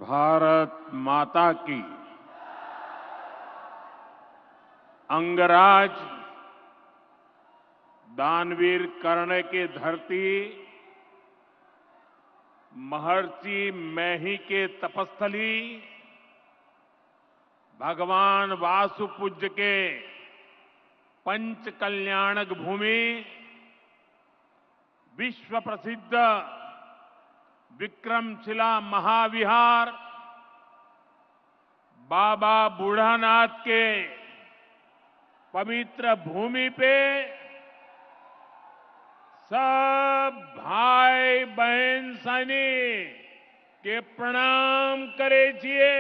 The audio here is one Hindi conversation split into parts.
भारत माता की। अंगराज दानवीर कर्ण की धरती, महर्षि मैही के तपस्थली, भगवान वासुपूज्य के पंच कल्याणक भूमि, विश्व प्रसिद्ध विक्रमशिला महाविहार, बाबा बूढ़ानाथ के पवित्र भूमि पे सब भाई बहन सैनिक के प्रणाम करे छिए।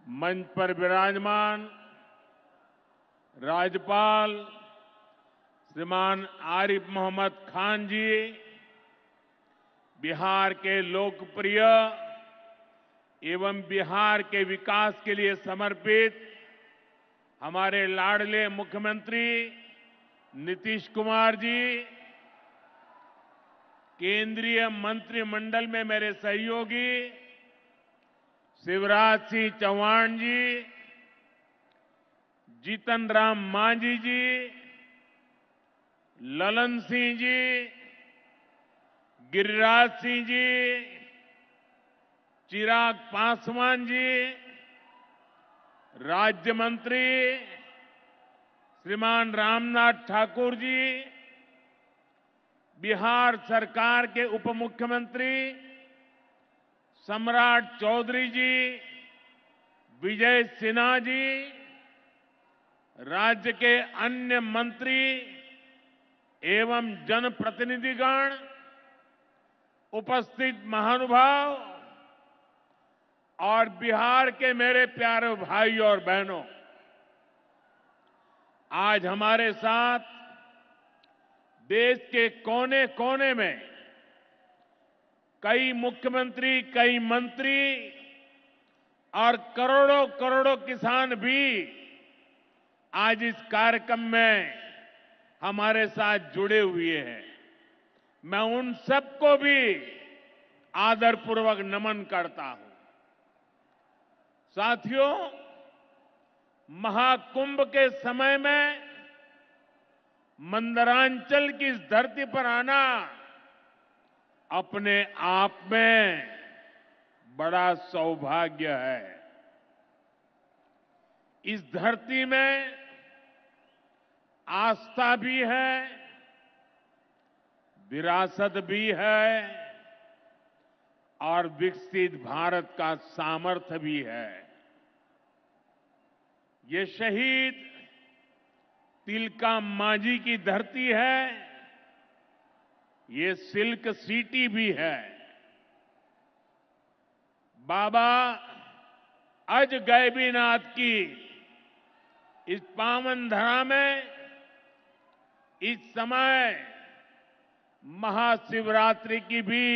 मंच पर विराजमान राज्यपाल श्रीमान आरिफ मोहम्मद खान जी, बिहार के लोकप्रिय एवं बिहार के विकास के लिए समर्पित हमारे लाडले मुख्यमंत्री नीतीश कुमार जी, केंद्रीय मंत्रिमंडल में मेरे सहयोगी शिवराज सिंह चौहान जी, जीतन राम मांझी जी, ललन सिंह जी, गिरिराज सिंह जी, चिराग पासवान जी, राज्य मंत्री श्रीमान रामनाथ ठाकुर जी, बिहार सरकार के उप मुख्यमंत्री सम्राट चौधरी जी, विजय सिन्हा जी, राज्य के अन्य मंत्री एवं जनप्रतिनिधिगण, उपस्थित महानुभाव और बिहार के मेरे प्यारे भाइयों और बहनों, आज हमारे साथ देश के कोने कोने में कई मुख्यमंत्री, कई मंत्री और करोड़ों करोड़ों किसान भी आज इस कार्यक्रम में हमारे साथ जुड़े हुए हैं। मैं उन सबको भी आदरपूर्वक नमन करता हूं। साथियों, महाकुंभ के समय में मंदरांचल की इस धरती पर आना अपने आप में बड़ा सौभाग्य है। इस धरती में आस्था भी है, विरासत भी है और विकसित भारत का सामर्थ्य भी है। ये शहीद तिलका मांझी की धरती है, ये सिल्क सिटी भी है। बाबा अजगैबीनाथ की इस पावन धरा में इस समय महाशिवरात्रि की भी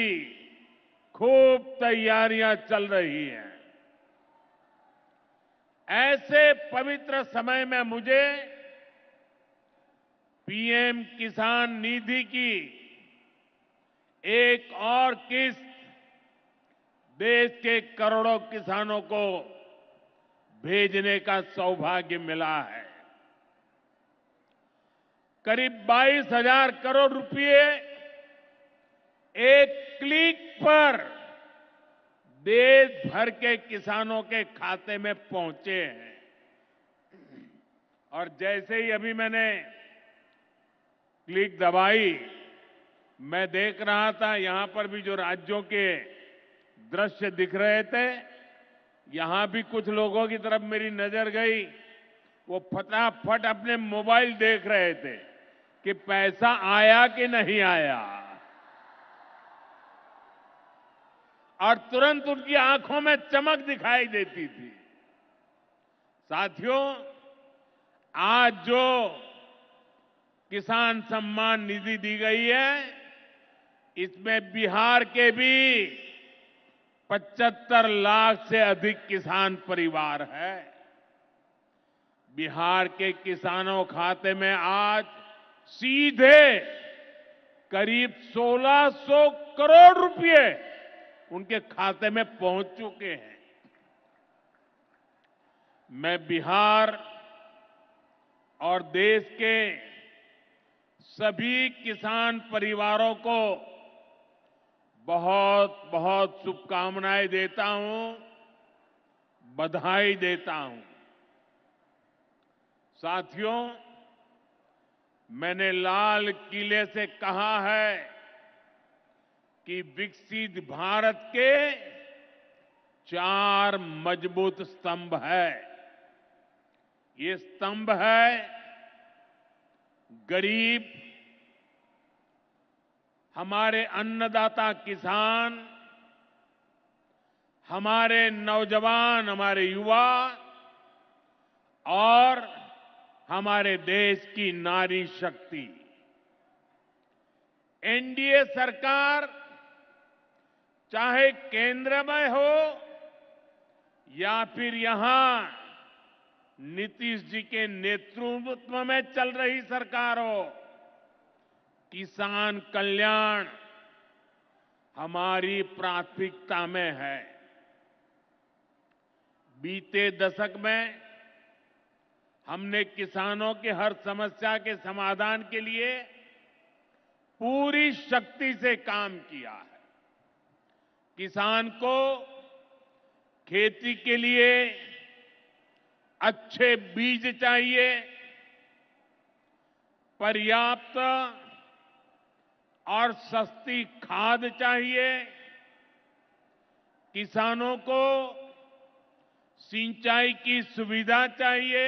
खूब तैयारियां चल रही हैं। ऐसे पवित्र समय में मुझे पीएम किसान निधि की एक और किस्त देश के करोड़ों किसानों को भेजने का सौभाग्य मिला है। करीब 22,000 करोड़ रुपए एक क्लिक पर देश भर के किसानों के खाते में पहुंचे हैं। और जैसे ही अभी मैंने क्लिक दबाई, मैं देख रहा था यहां पर भी जो राज्यों के दृश्य दिख रहे थे, यहां भी कुछ लोगों की तरफ मेरी नजर गई। वो फटाफट अपने मोबाइल देख रहे थे कि पैसा आया कि नहीं आया, और तुरंत उनकी आंखों में चमक दिखाई देती थी। साथियों, आज जो किसान सम्मान निधि दी गई है, इसमें बिहार के भी 75 लाख से अधिक किसान परिवार है। बिहार के किसानों खाते में आज सीधे करीब 1600 करोड़ रुपए उनके खाते में पहुंच चुके हैं। मैं बिहार और देश के सभी किसान परिवारों को बहुत बहुत शुभकामनाएं देता हूं, बधाई देता हूं। साथियों, मैंने लाल किले से कहा है कि विकसित भारत के 4 मजबूत स्तंभ है। ये स्तंभ है गरीब, हमारे अन्नदाता किसान, हमारे नौजवान, हमारे युवा और हमारे देश की नारी शक्ति। एनडीए सरकार चाहे केंद्र में हो या फिर यहां नीतीश जी के नेतृत्व में चल रही सरकार हो, किसान कल्याण हमारी प्राथमिकता में है। बीते दशक में हमने किसानों की हर समस्या के समाधान के लिए पूरी शक्ति से काम किया है। किसान को खेती के लिए अच्छे बीज चाहिए, पर्याप्त और सस्ती खाद चाहिए, किसानों को सिंचाई की सुविधा चाहिए,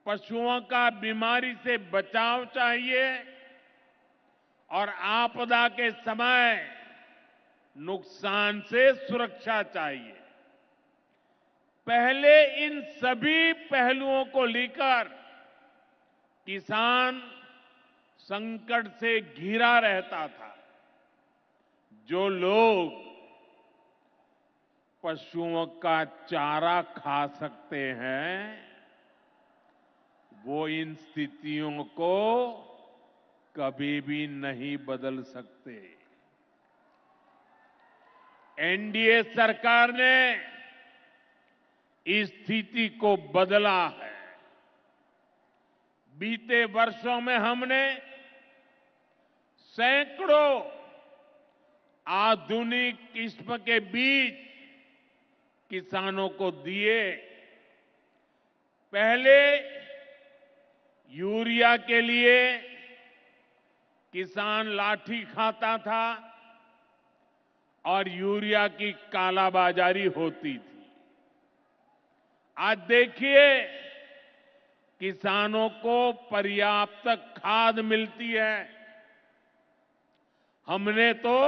पशुओं का बीमारी से बचाव चाहिए और आपदा के समय नुकसान से सुरक्षा चाहिए। पहले इन सभी पहलुओं को लेकर किसान संकट से घिरा रहता था। जो लोग पशुओं का चारा खा सकते हैं, वो इन स्थितियों को कभी भी नहीं बदल सकते। एनडीए सरकार ने इस स्थिति को बदला है। बीते वर्षों में हमने सैकड़ों आधुनिक किस्म के बीज किसानों को दिए। पहले यूरिया के लिए किसान लाठी खाता था और यूरिया की कालाबाजारी होती थी। आज देखिए, किसानों को पर्याप्त खाद मिलती है। हमने तो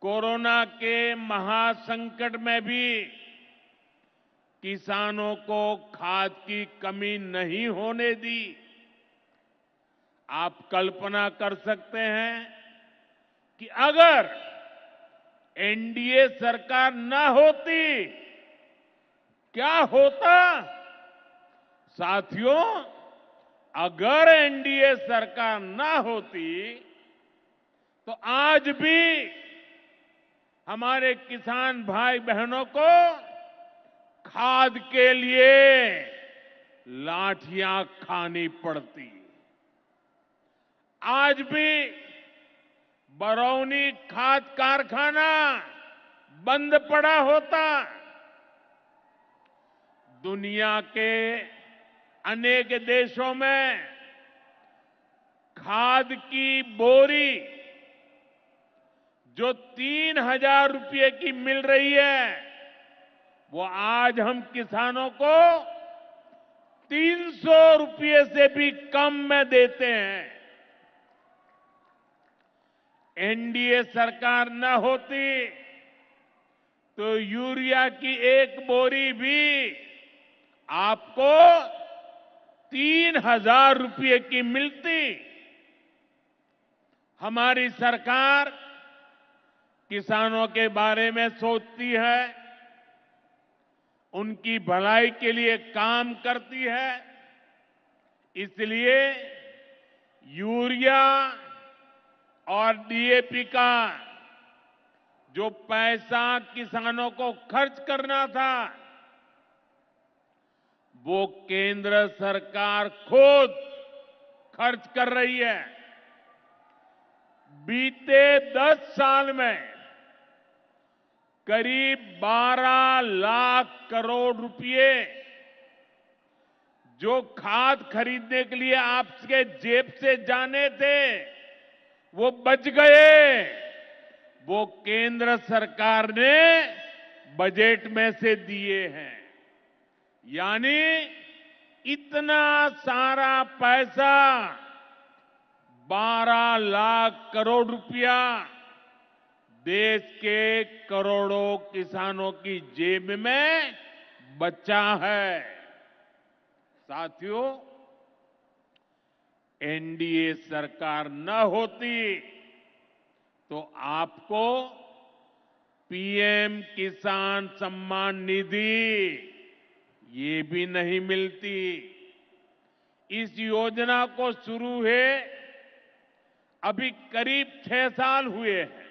कोरोना के महासंकट में भी किसानों को खाद की कमी नहीं होने दी। आप कल्पना कर सकते हैं कि अगर एनडीए सरकार न होती, क्या होता? साथियों, अगर एनडीए सरकार न होती तो आज भी हमारे किसान भाई बहनों को खाद के लिए लाठियां खानी पड़ती। आज भी बरौनी खाद कारखाना बंद पड़ा होता। दुनिया के अनेक देशों में खाद की बोरी जो 3,000 रुपये की मिल रही है, वो आज हम किसानों को 300 रुपये से भी कम में देते हैं। एनडीए सरकार न होती तो यूरिया की एक बोरी भी आपको 3,000 रुपये की मिलती। हमारी सरकार किसानों के बारे में सोचती है, उनकी भलाई के लिए काम करती है। इसलिए यूरिया और डीएपी का जो पैसा किसानों को खर्च करना था, वो केंद्र सरकार खुद खर्च कर रही है। बीते 10 साल में करीब 12 लाख करोड़ रुपए जो खाद खरीदने के लिए आपके जेब से जाने थे, वो बच गए। वो केंद्र सरकार ने बजट में से दिए हैं। यानी इतना सारा पैसा, 12 लाख करोड़ रुपया देश के करोड़ों किसानों की जेब में बचा है। साथियों, एनडीए सरकार न होती तो आपको पीएम किसान सम्मान निधि ये भी नहीं मिलती। इस योजना को शुरू हुए अभी करीब 6 साल हुए हैं।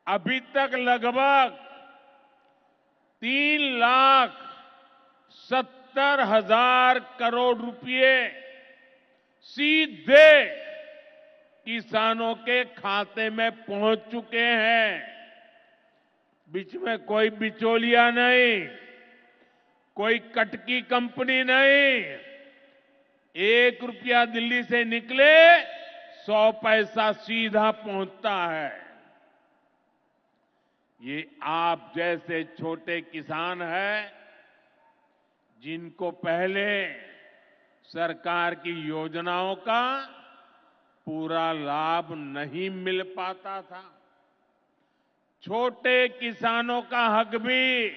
अभी तक लगभग 3,70,000 करोड़ रुपए सीधे किसानों के खाते में पहुंच चुके हैं। बीच में कोई बिचौलिया नहीं, कोई कटकी कंपनी नहीं। 1 रुपया दिल्ली से निकले, 100 पैसा सीधा पहुंचता है। ये आप जैसे छोटे किसान हैं, जिनको पहले सरकार की योजनाओं का पूरा लाभ नहीं मिल पाता था। छोटे किसानों का हक भी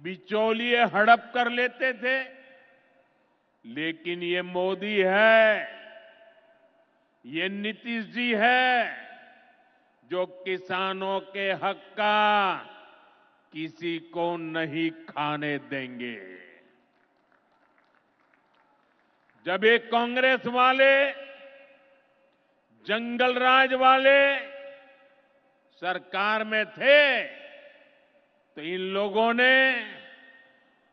बिचौलिए हड़प कर लेते थे। लेकिन ये मोदी है, ये नीतीश जी है, जो किसानों के हक का किसी को नहीं खाने देंगे। जब ये कांग्रेस वाले, जंगल राज वाले सरकार में थे, तो इन लोगों ने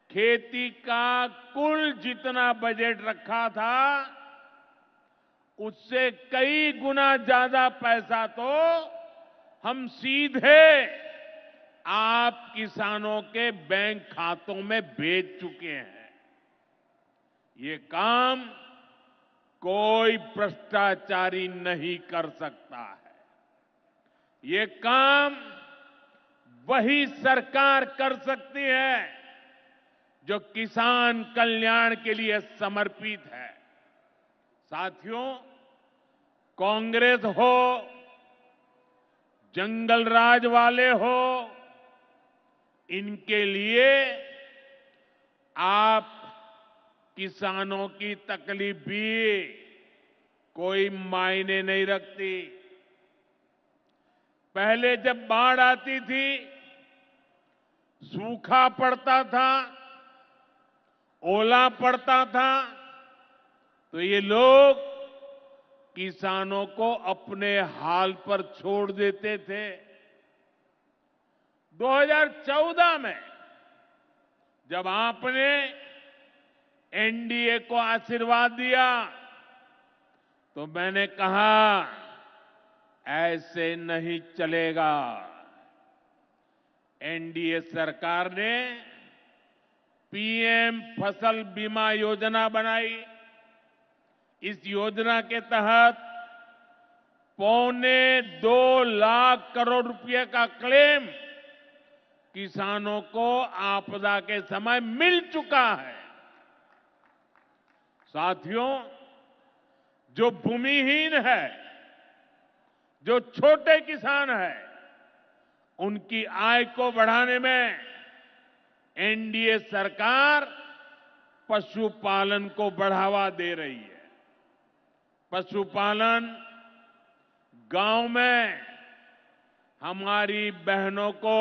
खेती का कुल जितना बजट रखा था, उससे कई गुना ज्यादा पैसा तो हम सीधे आप किसानों के बैंक खातों में भेज चुके हैं। ये काम कोई भ्रष्टाचारी नहीं कर सकता है। ये काम वही सरकार कर सकती है जो किसान कल्याण के लिए समर्पित है। साथियों, कांग्रेस हो, जंगल राज वाले हो, इनके लिए आप किसानों की तकलीफ भी कोई मायने नहीं रखती। पहले जब बाढ़ आती थी, सूखा पड़ता था, ओला पड़ता था, तो ये लोग किसानों को अपने हाल पर छोड़ देते थे। 2014 में जब आपने एनडीए को आशीर्वाद दिया, तो मैंने कहा ऐसे नहीं चलेगा। एनडीए सरकार ने पीएम फसल बीमा योजना बनाई। इस योजना के तहत 2.25 लाख करोड़ रुपए का क्लेम किसानों को आपदा के समय मिल चुका है। साथियों, जो भूमिहीन है, जो छोटे किसान है, उनकी आय को बढ़ाने में एनडीए सरकार पशुपालन को बढ़ावा दे रही है। पशुपालन गांव में हमारी बहनों को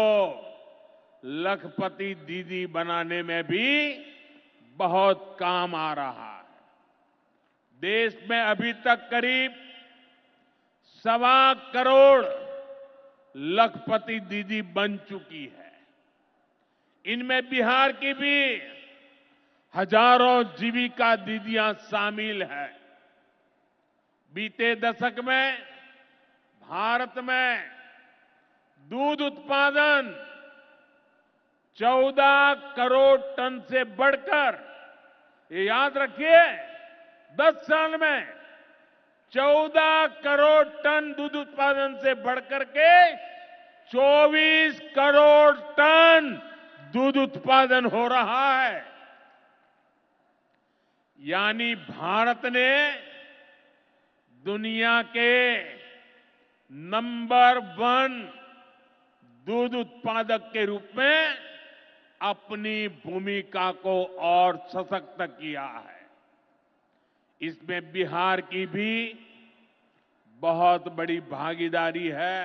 लखपति दीदी बनाने में भी बहुत काम आ रहा है। देश में अभी तक करीब 1.25 करोड़ लखपति दीदी बन चुकी है। इनमें बिहार की भी हजारों जीविका दीदियां शामिल है। बीते दशक में भारत में दूध उत्पादन 14 करोड़ टन से बढ़कर, ये याद रखिए, 10 साल में 14 करोड़ टन दूध उत्पादन से बढ़कर के 24 करोड़ टन दूध उत्पादन हो रहा है। यानी भारत ने दुनिया के नंबर 1 दूध उत्पादक के रूप में अपनी भूमिका को और सशक्त किया है। इसमें बिहार की भी बहुत बड़ी भागीदारी है।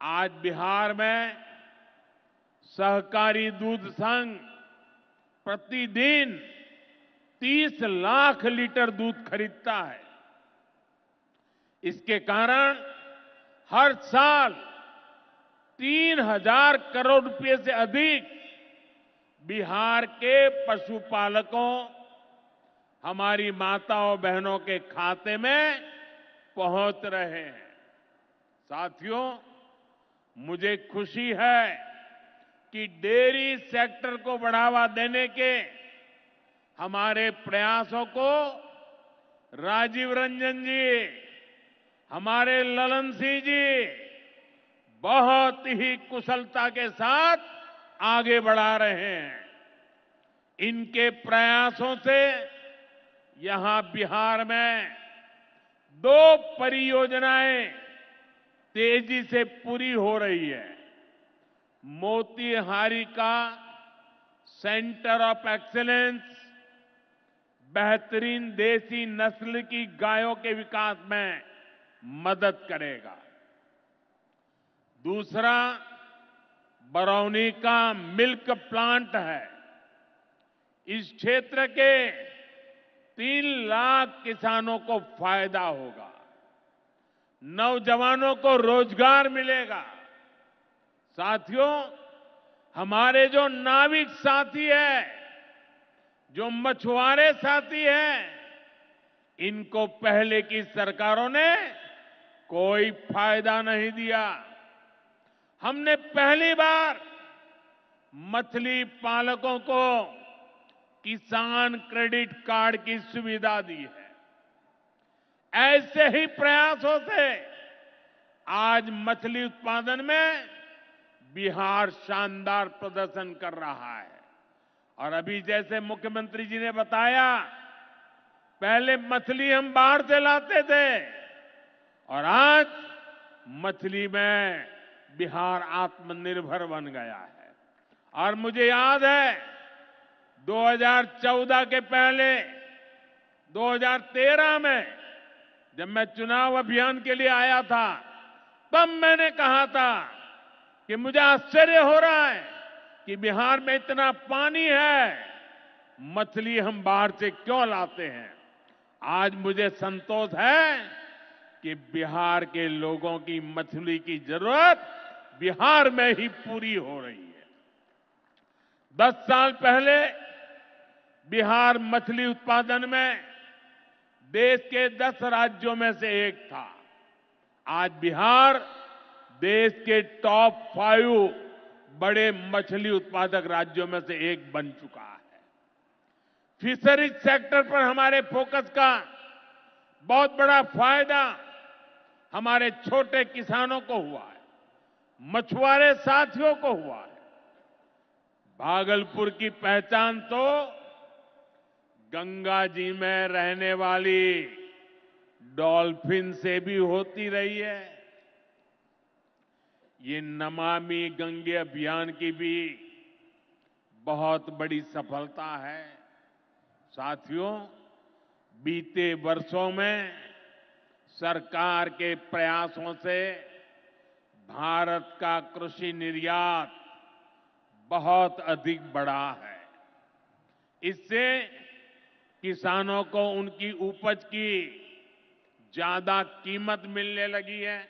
आज बिहार में सहकारी दूध संघ प्रतिदिन 30 लाख लीटर दूध खरीदता है। इसके कारण हर साल 3,000 करोड़ रुपए से अधिक बिहार के पशुपालकों, हमारी माताओं बहनों के खाते में पहुंच रहे हैं। साथियों, मुझे खुशी है कि डेयरी सेक्टर को बढ़ावा देने के हमारे प्रयासों को राजीव रंजन जी, हमारे ललन सिंह जी बहुत ही कुशलता के साथ आगे बढ़ा रहे हैं। इनके प्रयासों से यहां बिहार में 2 परियोजनाएं तेजी से पूरी हो रही है। मोतीहारी का सेंटर ऑफ एक्सीलेंस बेहतरीन देसी नस्ल की गायों के विकास में मदद करेगा। दूसरा बरौनी का मिल्क प्लांट है। इस क्षेत्र के 3 लाख किसानों को फायदा होगा, नौजवानों को रोजगार मिलेगा। साथियों, हमारे जो नाविक साथी हैं, जो मछुआरे साथी हैं, इनको पहले की सरकारों ने कोई फायदा नहीं दिया। हमने पहली बार मछली पालकों को किसान क्रेडिट कार्ड की सुविधा दी है। ऐसे ही प्रयासों से आज मछली उत्पादन में बिहार शानदार प्रदर्शन कर रहा है। और अभी जैसे मुख्यमंत्री जी ने बताया, पहले मछली हम बाहर से लाते थे और आज मछली में बिहार आत्मनिर्भर बन गया है। और मुझे याद है 2014 के पहले 2013 में जब मैं चुनाव अभियान के लिए आया था, तब मैंने कहा था कि मुझे आश्चर्य हो रहा है कि बिहार में इतना पानी है, मछली हम बाहर से क्यों लाते हैं। आज मुझे संतोष है कि बिहार के लोगों की मछली की जरूरत बिहार में ही पूरी हो रही है। 10 साल पहले बिहार मछली उत्पादन में देश के 10 राज्यों में से एक था। आज बिहार देश के टॉप 5 बड़े मछली उत्पादक राज्यों में से एक बन चुका है। फिशरीज सेक्टर पर हमारे फोकस का बहुत बड़ा फायदा हमारे छोटे किसानों को हुआ है, मछुआरे साथियों को हुआ है। भागलपुर की पहचान तो गंगा जी में रहने वाली डॉल्फिन से भी होती रही है। ये नमामि गंगे अभियान की भी बहुत बड़ी सफलता है। साथियों, बीते वर्षों में सरकार के प्रयासों से भारत का कृषि निर्यात बहुत अधिक बढ़ा है। इससे किसानों को उनकी उपज की ज्यादा कीमत मिलने लगी है।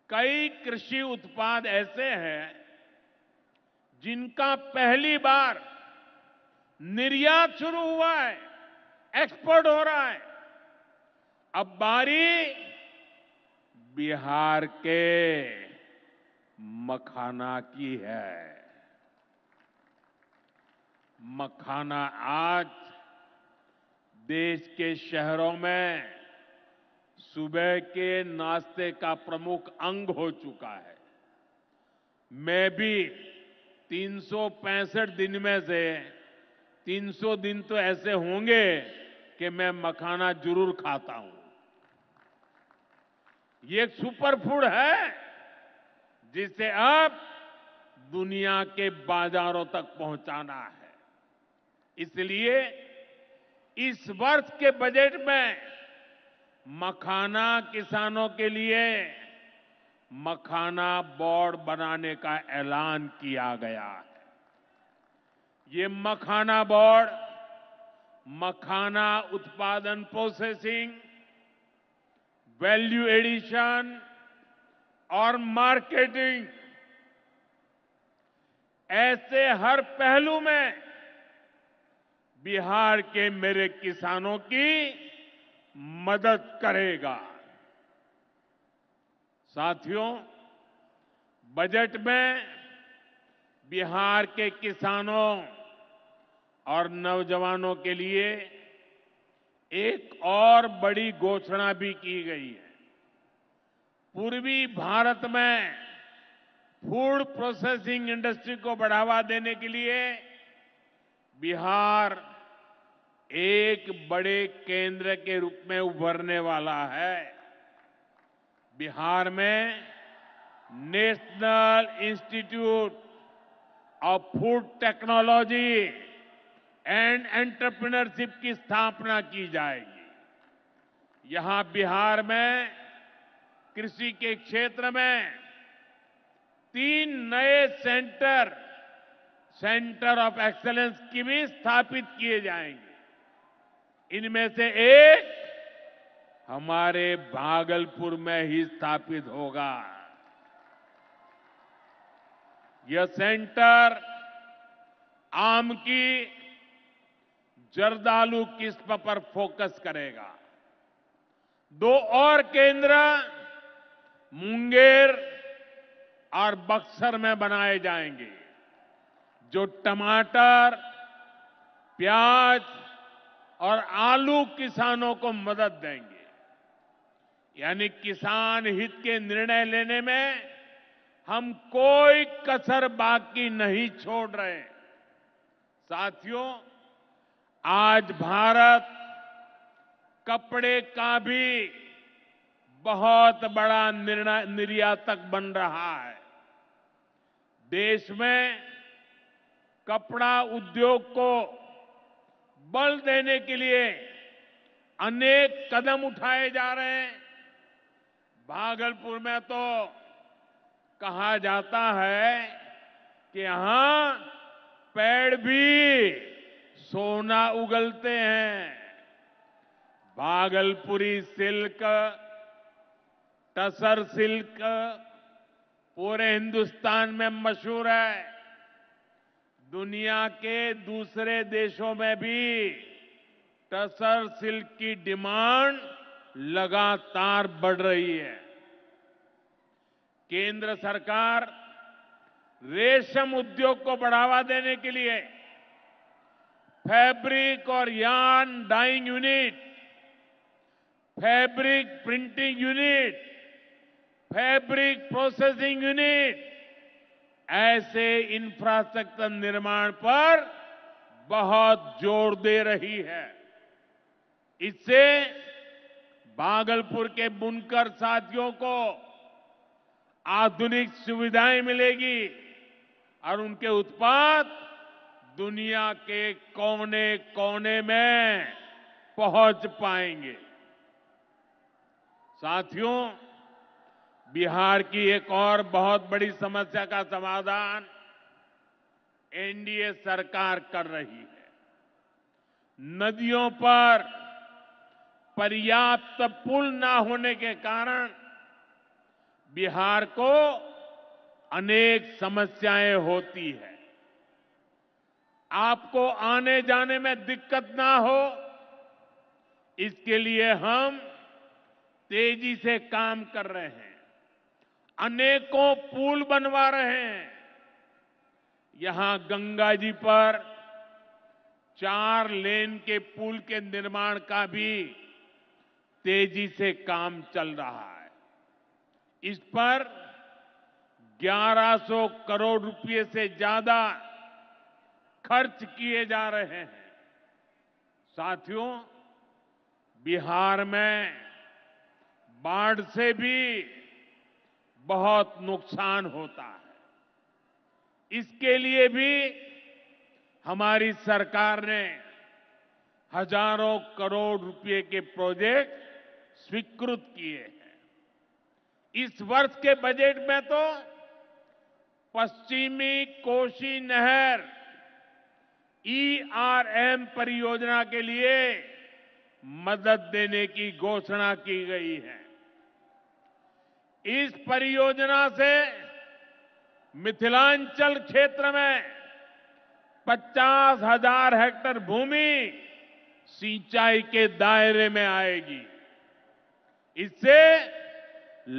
कई कृषि उत्पाद ऐसे हैं जिनका पहली बार निर्यात शुरू हुआ है, एक्सपोर्ट हो रहा है। अब बारी बिहार के मखाना की है। मखाना आज देश के शहरों में सुबह के नाश्ते का प्रमुख अंग हो चुका है। मैं भी 365 दिन में से 300 दिन तो ऐसे होंगे कि मैं मखाना जरूर खाता हूं। ये एक सुपर फूड है जिसे अब दुनिया के बाजारों तक पहुंचाना है। इसलिए इस वर्ष के बजट में मखाना किसानों के लिए मखाना बोर्ड बनाने का ऐलान किया गया है। ये मखाना बोर्ड मखाना उत्पादन, प्रोसेसिंग, वैल्यू एडिशन और मार्केटिंग ऐसे हर पहलू में बिहार के मेरे किसानों की मदद करेगा। साथियों, बजट में बिहार के किसानों और नौजवानों के लिए एक और बड़ी घोषणा भी की गई है। पूर्वी भारत में फूड प्रोसेसिंग इंडस्ट्री को बढ़ावा देने के लिए बिहार एक बड़े केंद्र के रूप में उभरने वाला है। बिहार में national institute of food technology and entrepreneurship की स्थापना की जाएगी। यहां बिहार में कृषि के क्षेत्र में 3 नए सेंटर ऑफ एक्सेलेंस की भी स्थापित किए जाएंगे। इनमें से एक हमारे भागलपुर में ही स्थापित होगा। यह सेंटर आम की जर्दालू किस्म पर फोकस करेगा। 2 और केंद्र मुंगेर और बक्सर में बनाए जाएंगे, जो टमाटर, प्याज और आलू किसानों को मदद देंगे। यानी किसान हित के निर्णय लेने में हम कोई कसर बाकी नहीं छोड़ रहे। साथियों, आज भारत कपड़े का भी बहुत बड़ा निर्यातक बन रहा है। देश में कपड़ा उद्योग को बल देने के लिए अनेक कदम उठाए जा रहे हैं। भागलपुर में तो कहा जाता है कि यहां पेड़ भी सोना उगलते हैं। भागलपुरी सिल्क, टसर सिल्क पूरे हिंदुस्तान में मशहूर है। दुनिया के दूसरे देशों में भी टसर सिल्क की डिमांड लगातार बढ़ रही है। केंद्र सरकार रेशम उद्योग को बढ़ावा देने के लिए फैब्रिक और yarn dyeing unit, fabric printing unit, fabric processing unit ऐसे इंफ्रास्ट्रक्चर निर्माण पर बहुत जोर दे रही है। इससे भागलपुर के बुनकर साथियों को आधुनिक सुविधाएं मिलेगी और उनके उत्पाद दुनिया के कोने कोने में पहुंच पाएंगे। साथियों, बिहार की एक और बहुत बड़ी समस्या का समाधान एनडीए सरकार कर रही है। नदियों पर पर्याप्त पुल न होने के कारण बिहार को अनेक समस्याएं होती है। आपको आने जाने में दिक्कत ना हो, इसके लिए हम तेजी से काम कर रहे हैं। अनेकों पुल बनवा रहे हैं। यहां गंगा जी पर 4 लेन के पुल के निर्माण का भी तेजी से काम चल रहा है। इस पर 1100 करोड़ रुपए से ज्यादा खर्च किए जा रहे हैं। साथियों, बिहार में बाढ़ से भी बहुत नुकसान होता है। इसके लिए भी हमारी सरकार ने हजारों करोड़ रुपए के प्रोजेक्ट स्वीकृत किए हैं। इस वर्ष के बजट में तो पश्चिमी कोसी नहर ERM परियोजना के लिए मदद देने की घोषणा की गई है। इस परियोजना से मिथिलांचल क्षेत्र में 50,000 हेक्टेयर भूमि सिंचाई के दायरे में आएगी। इससे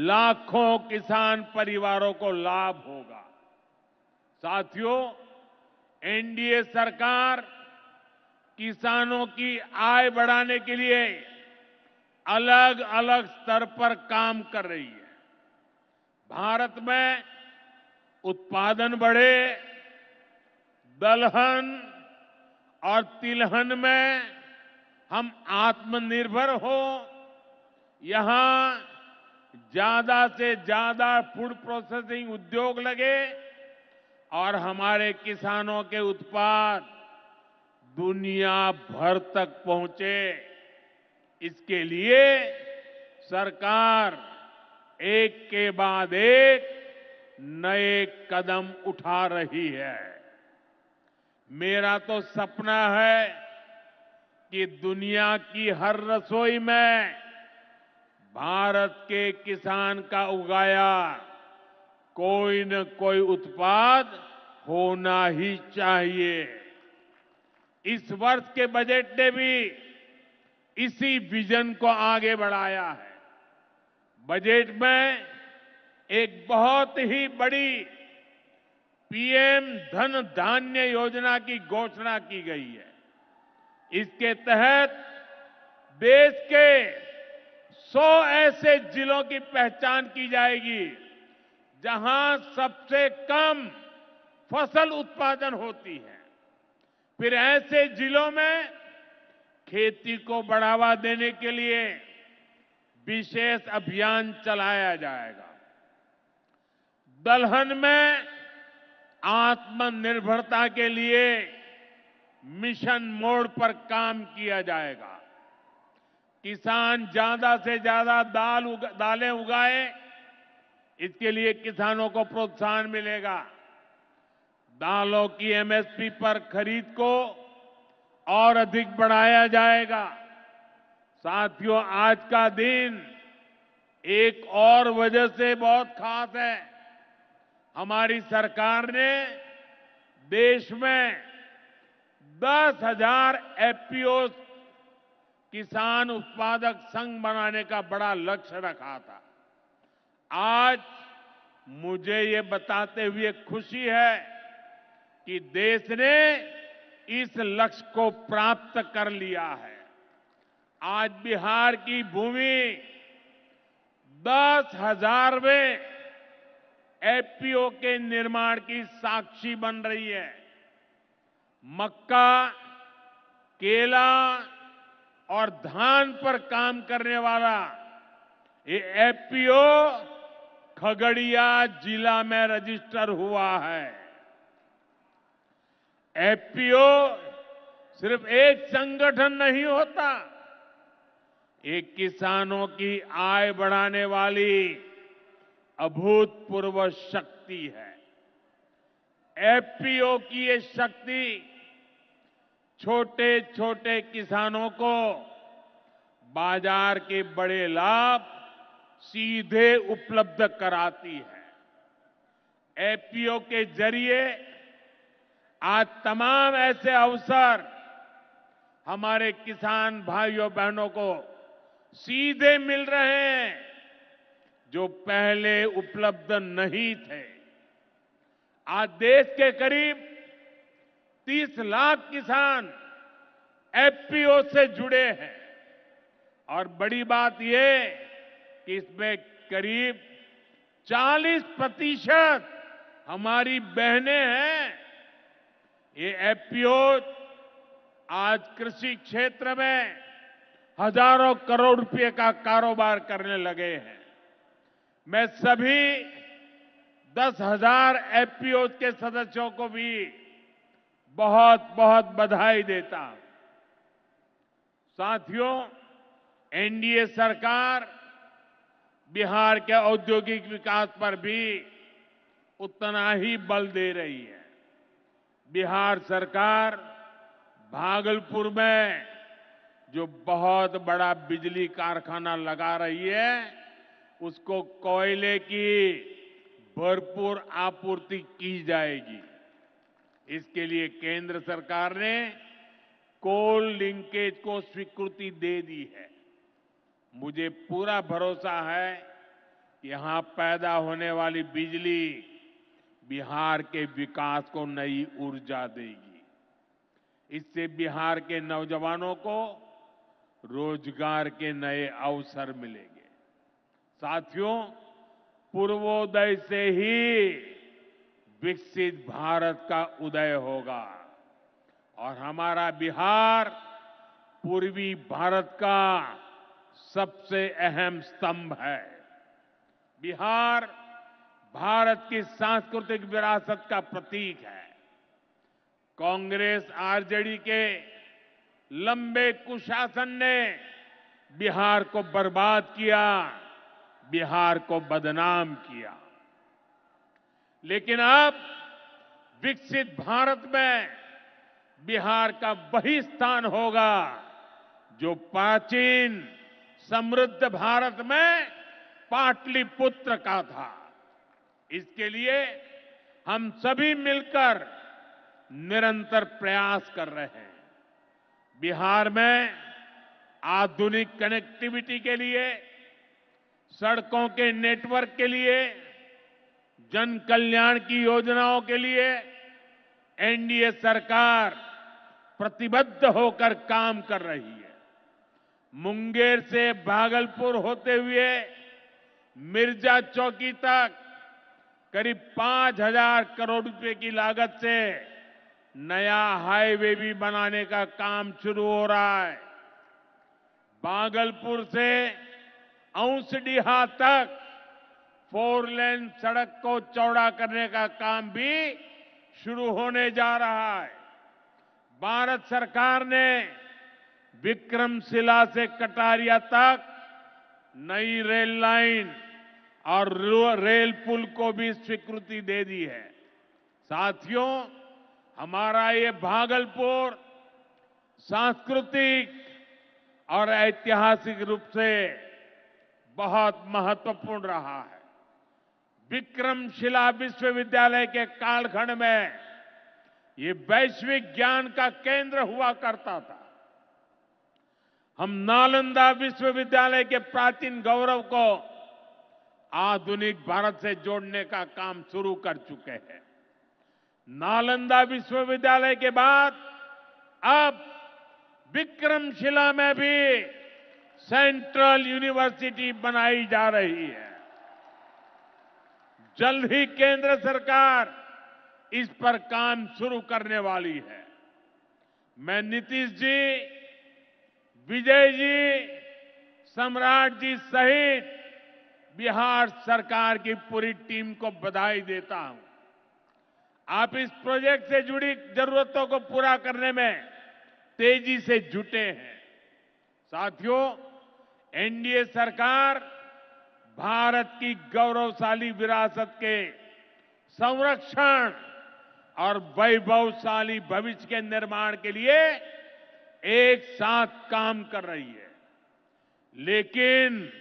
लाखों किसान परिवारों को लाभ होगा। साथियों, एनडीए सरकार किसानों की आय बढ़ाने के लिए अलग अलग स्तर पर काम कर रही है। भारत में उत्पादन बढ़े, दलहन और तिलहन में हम आत्मनिर्भर हो, यहां ज्यादा से ज्यादा फूड प्रोसेसिंग उद्योग लगे और हमारे किसानों के उत्पाद दुनिया भर तक पहुंचे। इसके लिए सरकार एक के बाद एक नए कदम उठा रही है। मेरा तो सपना है कि दुनिया की हर रसोई में भारत के किसान का उगाया कोई न कोई उत्पाद होना ही चाहिए। इस वर्ष के बजट ने भी इसी विजन को आगे बढ़ाया है। बजट में एक बहुत ही बड़ी पीएम धन धान्य योजना की घोषणा की गई है। इसके तहत देश के 100 ऐसे जिलों की पहचान की जाएगी जहां सबसे कम फसल उत्पादन होती है। फिर ऐसे जिलों में खेती को बढ़ावा देने के लिए विशेष अभियान चलाया जाएगा। दलहन में आत्मनिर्भरता के लिए मिशन मोड पर काम किया जाएगा। किसान ज्यादा से ज्यादा दालें उगाए, इसके लिए किसानों को प्रोत्साहन मिलेगा। दालों की एमएसपी पर खरीद को और अधिक बढ़ाया जाएगा। साथियों, आज का दिन एक और वजह से बहुत खास है। हमारी सरकार ने देश में 10,000 एफपीओ किसान उत्पादक संघ बनाने का बड़ा लक्ष्य रखा था। आज मुझे ये बताते हुए खुशी है कि देश ने इस लक्ष्य को प्राप्त कर लिया है। आज बिहार की भूमि 10,000वें एफपीओ के निर्माण की साक्षी बन रही है। मक्का, केला और धान पर काम करने वाला ये एफपीओ खगड़िया जिला में रजिस्टर हुआ है। एफपीओ सिर्फ एक संगठन नहीं होता, ये किसानों की आय बढ़ाने वाली अभूतपूर्व शक्ति है। एफपीओ की ये शक्ति छोटे छोटे किसानों को बाजार के बड़े लाभ सीधे उपलब्ध कराती है। एफपीओ के जरिए आज तमाम ऐसे अवसर हमारे किसान भाइयों बहनों को सीधे मिल रहे हैं जो पहले उपलब्ध नहीं थे। आज देश के करीब 30 लाख किसान एफपीओ से जुड़े हैं और बड़ी बात यह कि इसमें करीब 40% हमारी बहनें हैं। ये एफपीओ आज कृषि क्षेत्र में हजारों करोड़ रुपए का कारोबार करने लगे हैं। मैं सभी 10,000 एफपीओ के सदस्यों को भी बहुत बहुत बधाई देता हूं। साथियों, एनडीए सरकार बिहार के औद्योगिक विकास पर भी उतना ही बल दे रही है। बिहार सरकार भागलपुर में जो बहुत बड़ा बिजली कारखाना लगा रही है, उसको कोयले की भरपूर आपूर्ति की जाएगी। इसके लिए केंद्र सरकार ने कोल लिंकेज को स्वीकृति दे दी है। मुझे पूरा भरोसा है कि यहां पैदा होने वाली बिजली बिहार के विकास को नई ऊर्जा देगी। इससे बिहार के नौजवानों को रोजगार के नए अवसर मिलेंगे। साथियों, पूर्वोदय से ही विकसित भारत का उदय होगा और हमारा बिहार पूर्वी भारत का सबसे अहम स्तंभ है। बिहार भारत की सांस्कृतिक विरासत का प्रतीक है। कांग्रेस आरजेडी के लंबे कुशासन ने बिहार को बर्बाद किया, बिहार को बदनाम किया। लेकिन अब विकसित भारत में बिहार का वही स्थान होगा जो प्राचीन समृद्ध भारत में पाटलिपुत्र का था। इसके लिए हम सभी मिलकर निरंतर प्रयास कर रहे हैं। बिहार में आधुनिक कनेक्टिविटी के लिए, सड़कों के नेटवर्क के लिए, जन कल्याण की योजनाओं के लिए एनडीए सरकार प्रतिबद्ध होकर काम कर रही है। मुंगेर से भागलपुर होते हुए मिर्जा चौकी तक करीब 5,000 करोड़ रुपए की लागत से नया हाईवे भी बनाने का काम शुरू हो रहा है। भागलपुर से औंसडीहा तक 4 लेन सड़क को चौड़ा करने का काम भी शुरू होने जा रहा है। भारत सरकार ने विक्रमशिला से कटारिया तक नई रेल लाइन और रेल पुल को भी स्वीकृति दे दी है। साथियों, हमारा ये भागलपुर सांस्कृतिक और ऐतिहासिक रूप से बहुत महत्वपूर्ण रहा है। विक्रमशिला विश्वविद्यालय के कालखंड में ये वैश्विक ज्ञान का केंद्र हुआ करता था। हम नालंदा विश्वविद्यालय के प्राचीन गौरव को आधुनिक भारत से जोड़ने का काम शुरू कर चुके हैं। नालंदा विश्वविद्यालय के बाद अब विक्रमशिला में भी सेंट्रल यूनिवर्सिटी बनाई जा रही है। जल्द ही केंद्र सरकार इस पर काम शुरू करने वाली है। मैं नीतीश जी, विजय जी, सम्राट जी सहित बिहार सरकार की पूरी टीम को बधाई देता हूं। आप इस प्रोजेक्ट से जुड़ी जरूरतों को पूरा करने में तेजी से जुटे हैं। साथियों, एनडीए सरकार भारत की गौरवशाली विरासत के संरक्षण और वैभवशाली भविष्य के निर्माण के लिए एक साथ काम कर रही है। लेकिन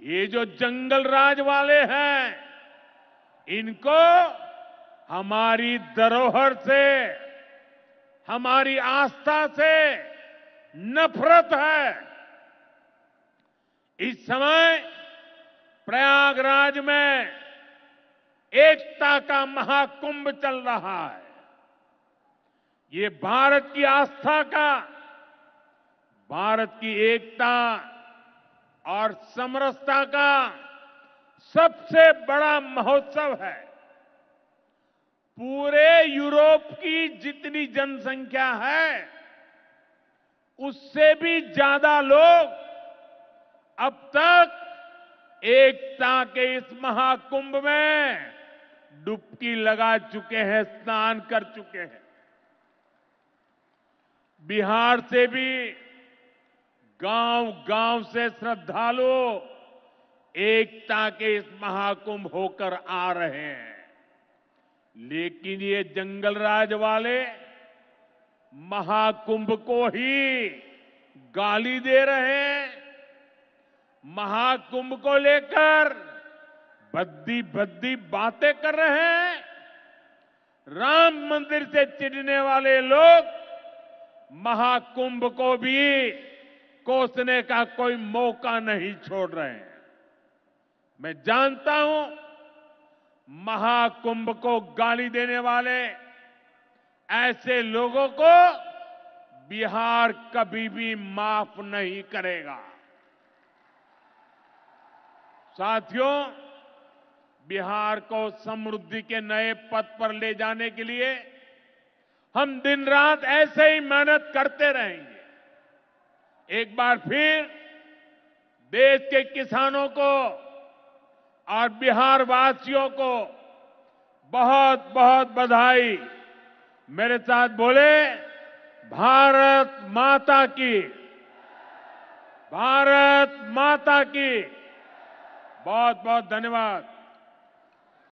ये जो जंगल राज वाले हैं, इनको हमारी धरोहर से, हमारी आस्था से नफरत है। इस समय प्रयागराज में एकता का महाकुंभ चल रहा है। ये भारत की आस्था का, भारत की एकता और समरसता का सबसे बड़ा महोत्सव है। पूरे यूरोप की जितनी जनसंख्या है, उससे भी ज्यादा लोग अब तक एकता के इस महाकुंभ में डुबकी लगा चुके हैं, स्नान कर चुके हैं। बिहार से भी गांव-गांव से श्रद्धालु एकता के इस महाकुंभ होकर आ रहे हैं। लेकिन ये जंगल राज वाले महाकुंभ को ही गाली दे रहे हैं। महाकुंभ को लेकर भद्दी भद्दी बातें कर रहे हैं। राम मंदिर से चिढ़ने वाले लोग महाकुंभ को भी कोसने का कोई मौका नहीं छोड़ रहे हैं। मैं जानता हूं, महाकुंभ को गाली देने वाले ऐसे लोगों को बिहार कभी भी माफ नहीं करेगा। साथियों, बिहार को समृद्धि के नए पथ पर ले जाने के लिए हम दिन रात ऐसे ही मेहनत करते रहेंगे। एक बार फिर देश के किसानों को और बिहार वासियों को बहुत बहुत बधाई। मेरे साथ बोले, भारत माता की, भारत माता की। बहुत बहुत धन्यवाद।